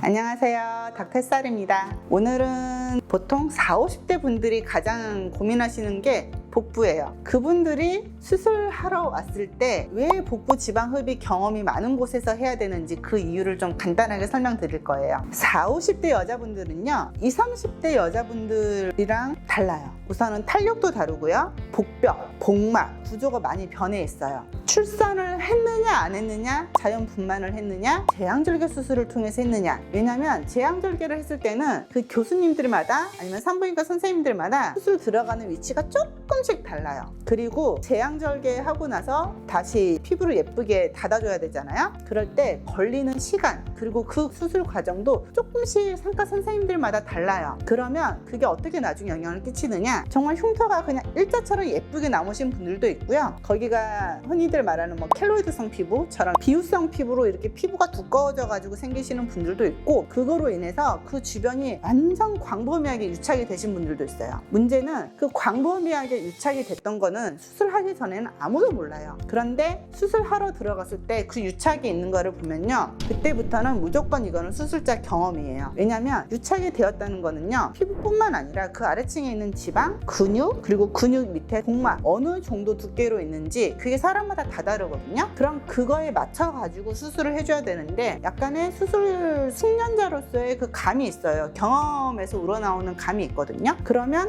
안녕하세요, 닥터햇살입니다. 오늘은 보통 40, 50대 분들이 가장 고민하시는 게 복부예요. 그분들이 수술하러 왔을 때 왜 복부 지방흡입 경험이 많은 곳에서 해야 되는지 그 이유를 좀 간단하게 설명드릴 거예요. 40, 50대 여자분들은요 20, 30대 여자분들이랑 달라요. 우선은 탄력도 다르고요, 복벽, 복막 구조가 많이 변해 있어요. 출산을 했느냐 안 했느냐, 자연 분만을 했느냐, 제왕절개 수술을 통해서 했느냐. 왜냐면 제왕절개를 했을 때는 그 교수님들마다 아니면 산부인과 선생님들마다 수술 들어가는 위치가 조금씩 달라요. 그리고 제왕절개 하고 나서 다시 피부를 예쁘게 닫아줘야 되잖아요. 그럴 때 걸리는 시간, 그리고 그 수술 과정도 조금씩 상과 선생님들마다 달라요. 그러면 그게 어떻게 나중에 영향을 끼치느냐, 정말 흉터가 그냥 일자처럼 예쁘게 남으신 분들도 있고요, 거기가 흔히들 말하는 켈로이드성 피부처럼 비유성 피부로 이렇게 피부가 두꺼워져 가지고 생기시는 분들도 있고, 그거로 인해서 그 주변이 완전 광범위하게 유착이 되신 분들도 있어요. 문제는 그 광범위하게 유착이 됐던 거는 수술하기 전에는 아무도 몰라요. 그런데 수술하러 들어갔을 때 그 유착이 있는 거를 보면요, 그때부터는 무조건 이거는 수술자 경험이에요. 왜냐면 유착이 되었다는 거는요, 피부뿐만 아니라 그 아래층에 있는 지방, 근육, 그리고 근육 밑에 복막 어느 정도 두께로 있는지 그게 사람마다 다 다르거든요. 그럼 그거에 맞춰 가지고 수술을 해줘야 되는데, 약간의 수술 숙련자로서의 그 감이 있어요. 경험에서 우러나오는 감이 있거든요. 그러면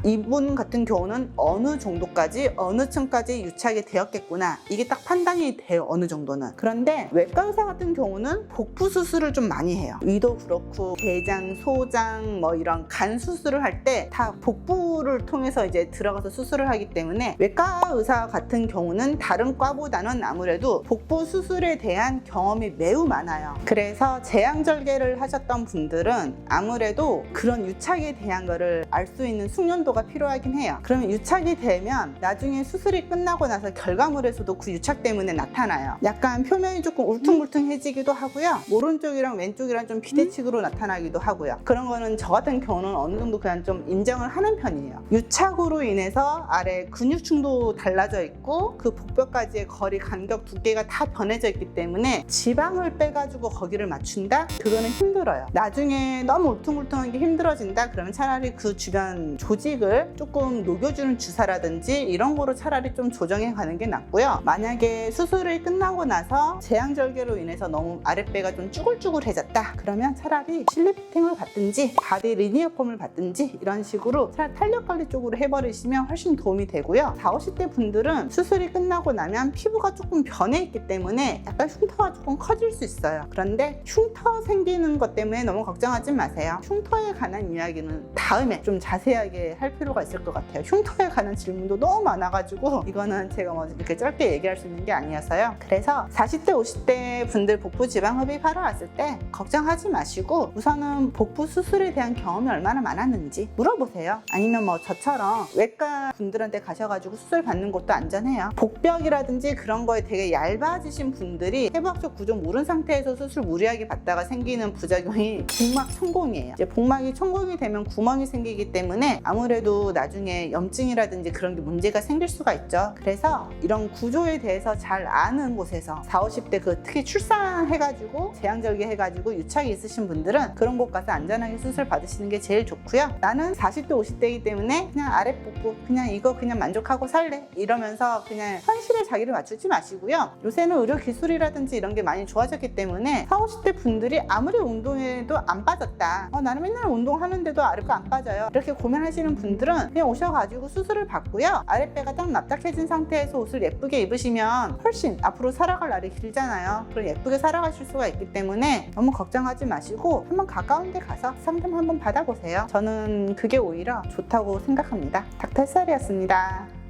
이분 같은 경우는 어느 정도까지, 어느 층까지 유착이 되었겠구나, 이게 딱 판단이 돼요, 어느 정도는. 그런데 외과 의사 같은 경우는 복부 수술을 좀 많이 해요. 위도 그렇고 대장, 소장, 이런 간 수술을 할 때 다 복부를 통해서 이제 들어가서 수술을 하기 때문에 외과 의사 같은 경우는 다른 과보다는 아무래도 복부 수술에 대한 경험이 매우 많아요. 그래서 제왕절개를 하셨던 분들은 아무래도 그런 유착에 대한 거를 알 수 있는 숙련도가 필요하긴 해요. 그러면 유착이 되면 나중에 수술이 끝나고 나서 결과물에서도 그 유착 때문에 나타나요. 약간 표면이 조금 울퉁불퉁해지기도 하고요, 오른쪽이랑 왼쪽이랑 좀 비대칭으로 나타나기도 하고요. 그런 거는 저 같은 경우는 어느 정도 그냥 좀 인정을 하는 편이에요. 유착으로 인해서 아래 근육층도 달라져 있고 그 복벽까지의 거리, 간격, 두께가 다 변해져 있기 때문에 지방을 빼가지고 거기를 맞춘다? 그거는 힘들어요. 나중에 너무 울퉁불퉁한 게 힘들어진다? 그러면 차라리 그 주변 조직을 조금 녹여주는 주사라든지 이런 거로 차라리 좀 조정해 가는 게 낫고요. 만약에 수술이 끝나고 나서 제왕절개로 인해서 너무 아랫배가 좀 쭈글쭈글해졌다? 그러면 차라리 실리피팅을 받든지 바디 리니어펌을 받든지 이런 식으로 차라리 탄력관리 쪽으로 해버리시면 훨씬 도움이 되고요. 40, 50대 분들은 수술이 끝나고 나면 피부가 조금 변해 있기 때문에 약간 흉터가 조금 커질 수 있어요. 그런데 흉터 생기는 것 때문에 너무 걱정하지 마세요. 흉터에 관한 이야기는 다음에 좀 자세하게 할 필요가 있을 것 같아요. 흉터에 관한 질문도 너무 많아가지고 이거는 제가 이렇게 짧게 얘기할 수 있는 게 아니어서요. 그래서 40대, 50대 분들 복부 지방 흡입하러 왔을 때 걱정하지 마시고 우선은 복부 수술에 대한 경험이 얼마나 많았는지 물어보세요. 아니면 저처럼 외과 분들한테 가셔가지고 수술 받는 것도 안전해요. 복벽이라든지 그런 거에 되게 얇아지신 분들이 해부학적 구조 모른 상태에서 수술 무리하게 받다가 생기는 부작용이 복막 천공이에요. 이제 복막이 천공이 되면 구멍이 생기기 때문에 아무래도 나중에 염증이라든지 그런 게 문제가 생길 수가 있죠. 그래서 이런 구조에 대해서 잘 아는 곳에서 40, 50대 특히 출산해가지고 제왕절개 해가지고 유착이 있으신 분들은 그런 곳 가서 안전하게 수술 받으시는 게 제일 좋고요. 나는 40대, 50대이기 때문에 그냥 아랫복부 그냥 이거 그냥 만족하고 살래, 이러면서 그냥 현실에 자기를 맞추지 마시고요. 요새는 의료 기술이라든지 이런 게 많이 좋아졌기 때문에 40, 50대 분들이 아무리 운동해도 안 빠졌다, 나는 맨날 운동하는데도 아랫배 안 빠져요, 이렇게 고민하시는 분들은 그냥 오셔가지고 수술을 받고요, 아랫배가 딱 납작해진 상태에서 옷을 예쁘게 입으시면 훨씬 앞으로 살아갈 날이 길잖아요. 그럼 예쁘게 살아가실 수가 있기 때문에 너무 걱정하지 마시고 한번 가까운 데 가서 상담 한번 받아보세요. 저는 그게 오히려 좋다고 생각합니다. 닥터햇살이었습니다.